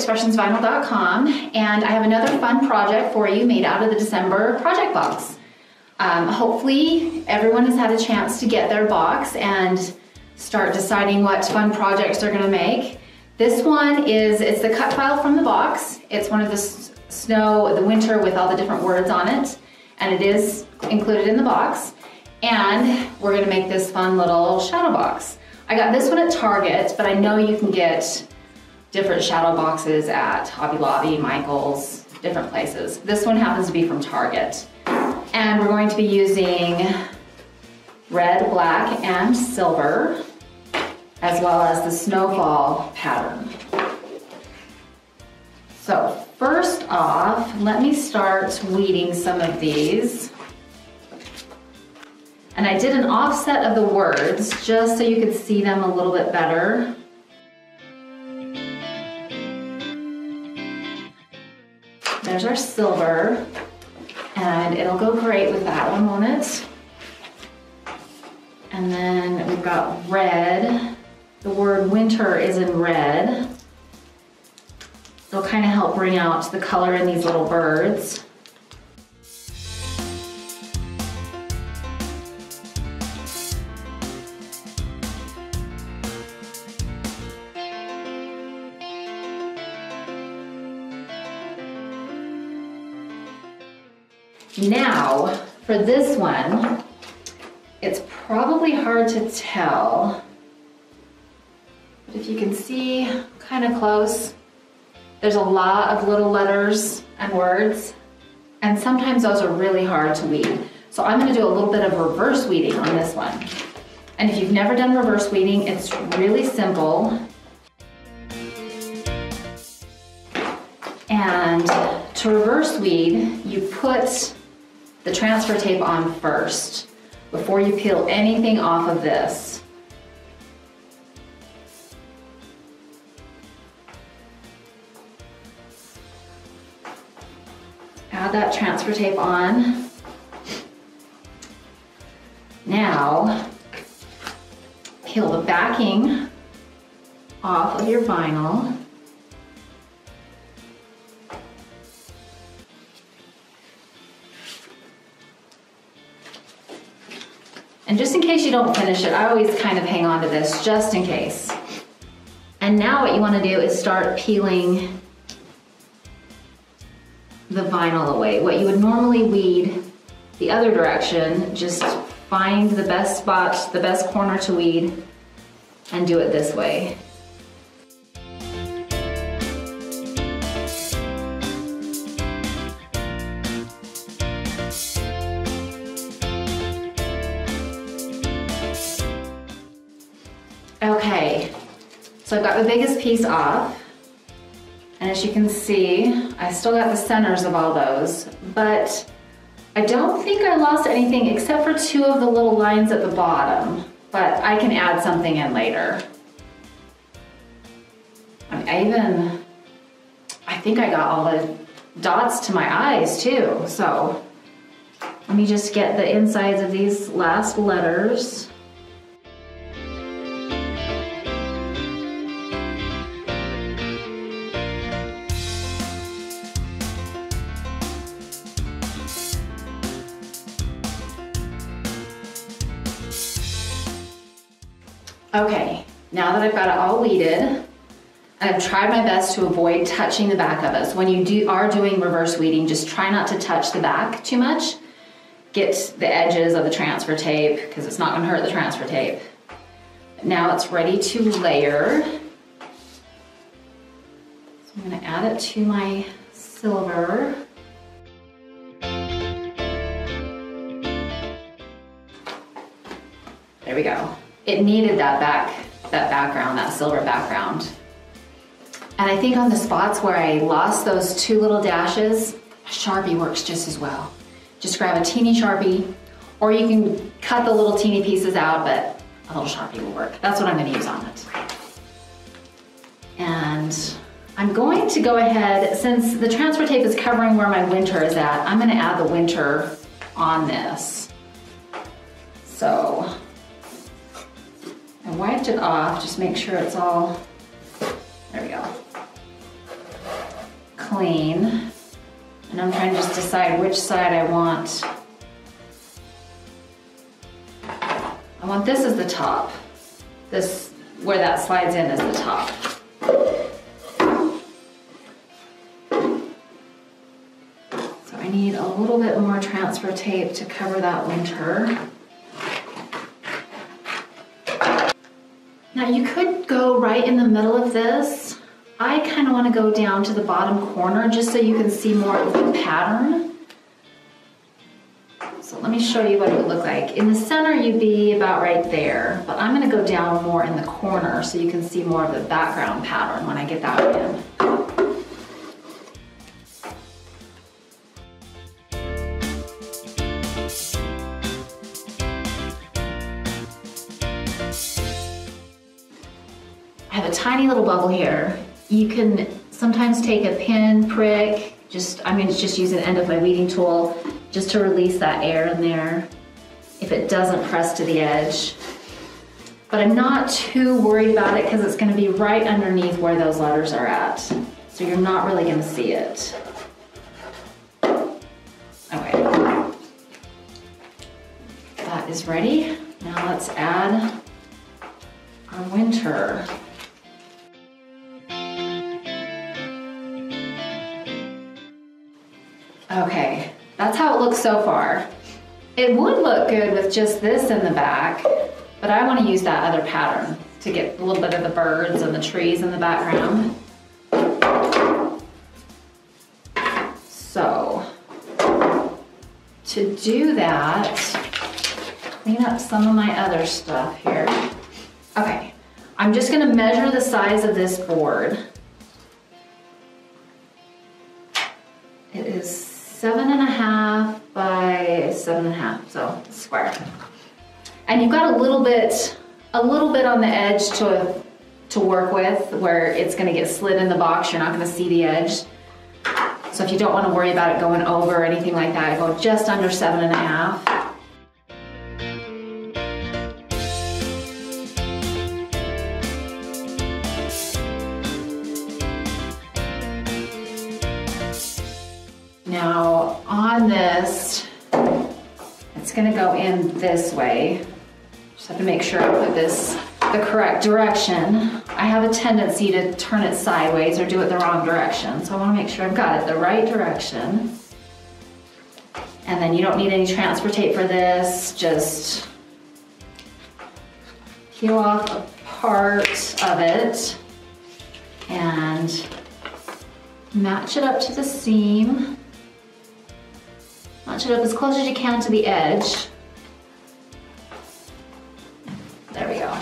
expressionsvinyl.com, and I have another fun project for you made out of the December project box. Hopefully everyone has had a chance to get their box and start deciding what fun projects they're going to make. This one it's the cut file from the box. It's one of the winter with all the different words on it, and it is included in the box. And we're going to make this fun little shadow box. I got this one at Target, but I know you can get different shadow boxes at Hobby Lobby, Michael's, different places. This one happens to be from Target. And we're going to be using red, black, and silver, as well as the snowfall pattern. So first off, let me start weeding some of these. And I did an offset of the words just so you could see them a little bit better. There's our silver, and it'll go great with that one, won't it? And then we've got red. The word winter is in red. It'll kind of help bring out the color in these little birds. Now, for this one, it's probably hard to tell, but if you can see kind of close, there's a lot of little letters and words, and sometimes those are really hard to weed. So I'm going to do a little bit of reverse weeding on this one. And if you've never done reverse weeding, it's really simple. And to reverse weed, you put the transfer tape on first before you peel anything off of this. Add that transfer tape on. Now, peel the backing off of your vinyl. And just in case you don't finish it, I always kind of hang on to this just in case. And now what you want to do is start peeling the vinyl away. What you would normally weed the other direction, just find the best spot, the best corner to weed, and do it this way. Okay, so I've got the biggest piece off, and as you can see, I still got the centers of all those, but I don't think I lost anything except for two of the little lines at the bottom, but I can add something in later. I think I got all the dots to my eyes too, so let me just get the insides of these last letters. Okay, now that I've got it all weeded, and I've tried my best to avoid touching the back of it. So when you are doing reverse weeding, just try not to touch the back too much. Get the edges of the transfer tape, because it's not going to hurt the transfer tape. Now it's ready to layer. So I'm going to add it to my silver. There we go. It needed that background, that silver background. And I think on the spots where I lost those two little dashes, a Sharpie works just as well. Just grab a teeny Sharpie, or you can cut the little teeny pieces out, but a little Sharpie will work. That's what I'm going to use on it. And I'm going to go ahead, since the transfer tape is covering where my winter is at, I'm going to add the winter on this. So I wiped it off, just make sure it's all, there we go. clean. And I'm trying to just decide which side I want. I want this as the top. This, where that slides in, is the top. So I need a little bit more transfer tape to cover that winter. Now you could go right in the middle of this. I kind of want to go down to the bottom corner just so you can see more of the pattern. So let me show you what it would look like. In the center, you'd be about right there, but I'm going to go down more in the corner so you can see more of the background pattern when I get that one in. I have a tiny little bubble here. You can sometimes take a pin, prick, I'm going to just use an end of my weeding tool just to release that air in there if it doesn't press to the edge. But I'm not too worried about it because it's going to be right underneath where those letters are at. So you're not really going to see it. Okay. That is ready. Now let's add our winter. Okay, that's how it looks so far. It would look good with just this in the back, but I want to use that other pattern to get a little bit of the birds and the trees in the background. So, to do that, clean up some of my other stuff here. Okay, I'm just going to measure the size of this board. It is 7.5 by 7.5, so square. And you've got a little bit on the edge to work with where it's going to get slid in the box. You're not going to see the edge. So if you don't want to worry about it going over or anything like that, go just under 7.5. Now on this, it's going to go in this way. Just have to make sure I put this the correct direction. I have a tendency to turn it sideways or do it the wrong direction. So I want to make sure I've got it the right direction. And then you don't need any transfer tape for this. Just peel off a part of it and match it up to the seam. Match it up as close as you can to the edge. There we go.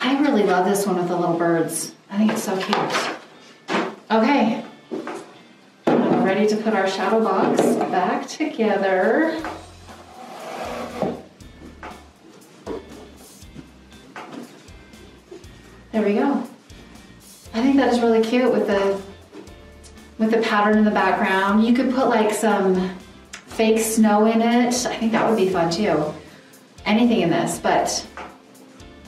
I really love this one with the little birds. I think it's so cute. Okay, we're ready to put our shadow box back together. There we go. I think that is really cute with the pattern in the background. You could put like some fake snow in it. I think that would be fun too. Anything in this, but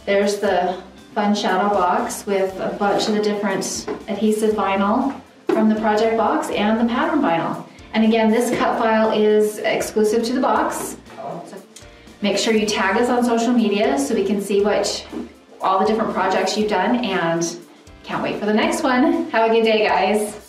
there's the fun shadow box with a bunch of the different adhesive vinyl from the project box and the pattern vinyl. And again, this cut file is exclusive to the box. So make sure you tag us on social media so we can see all the different projects you've done, and can't wait for the next one. Have a good day, guys.